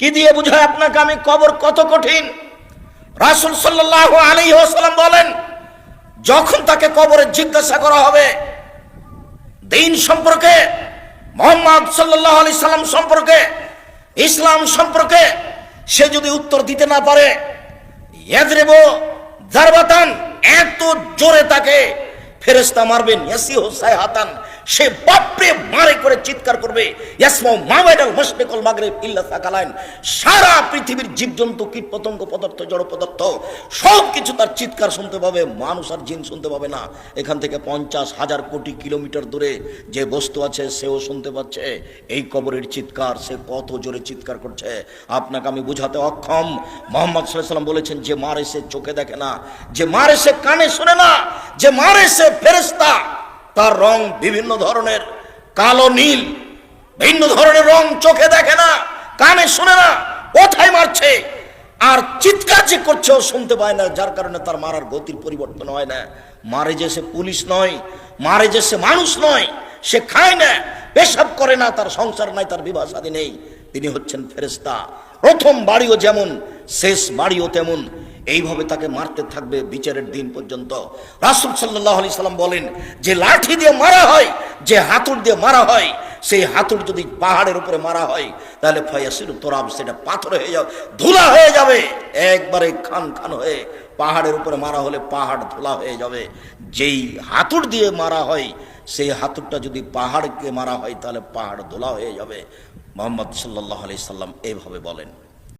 কি দিয়ে বুঝায় আপনাকে আমি কবর কত কঠিন? রাসূল সাল্লাল্লাহু আলাইহি ওয়াসাল্লাম বলেন, যখন তাকে কবরে জিজ্ঞাসা করা হবে দ্বীন সম্পর্কে, মুহাম্মদ সাল্লাল্লাহু আলাইহি সাল্লাম সম্পর্কে, ইসলাম সম্পর্কে, সে যদি উত্তর দিতে না পারে, ইয়াজরিবু জারবাতান, এত জোরে তাকে ফেরেশতা মারবেন, ইয়াসিহু সাইহাতান, সে বাপরে মারে করে চিৎকার করবে, ইয়াসমাউ মা বাইনাল মাশরিক ওয়াল মাগরিব ইল্লা সাকালাইন, সারা পৃথিবীর জীবজন্তু কীট পতঙ্গ পদার্থ জড় পদার্থ সব কিছু তার চিৎকার শুনতে পাবে, মানুষ আর জিন শুনতে পাবে না। এখান থেকে 50,000 কোটি কিলোমিটার দূরে যে বস্তু আছে সেও শুনতে পাচ্ছে এই কবরের চিৎকার। সে কত জোরে চিৎকার করছে আপনাকে আমি বুঝাতে অক্ষম। মুহাম্মদ সাল্লাল্লাহু আলাইহি ওয়াসাল্লাম বলেছেন, যে মারে সে চোখে দেখে না, যে মারে সে কানে শুনে না, যে মারে সে ফেরেশতা, তার রং বিভিন্ন ধরনের, কালো নীল, ভিন্ন ধরনের রং, চোখে দেখে না, কানে শুনে না, কোথায় মারছে আর চিৎকার যে করছে ও শুনতে পায় না, যার কারণে তার মারার গতির পরিবর্তন হয় না। মারে যে সে পুলিশ নয়, মারে যে সে মানুষ নয়, সে খায় না, পেশাব করে না, তার সংসার নাই, তার বিবাহ শাদী নেই, তিনি হচ্ছেন ফেরেশতা। প্রথম বাড়িও যেমন শেষ বাড়িও তেমন, এইভাবে তাকে মারতে থাকবে বিচারের দিন পর্যন্ত। রাসূল সাল্লাল্লাহু আলাইহি সাল্লাম বলেন, যে লাঠি দিয়ে মারা হয়, যে হাতুড় দিয়ে মারা হয়, সেই হাতুড় যদি পাহাড়ের উপরে মারা হয় তাহলে ফায়াসিরু তুরাব, সেটা পাথর হয়ে যাবে, ধুলা হয়ে যাবে, একবারে খান খান হয়ে। পাহাড়ের উপরে মারা হলে পাহাড় ধুলা হয়ে যাবে। যেই হাতুড় দিয়ে মারা হয় সেই হাতুড়টা যদি পাহাড়কে মারা হয় তাহলে পাহাড় ধুলা হয়ে যাবে। মুহাম্মদ সাল্লাল্লাহু আলাইহি সাল্লাম এইভাবে বলেন।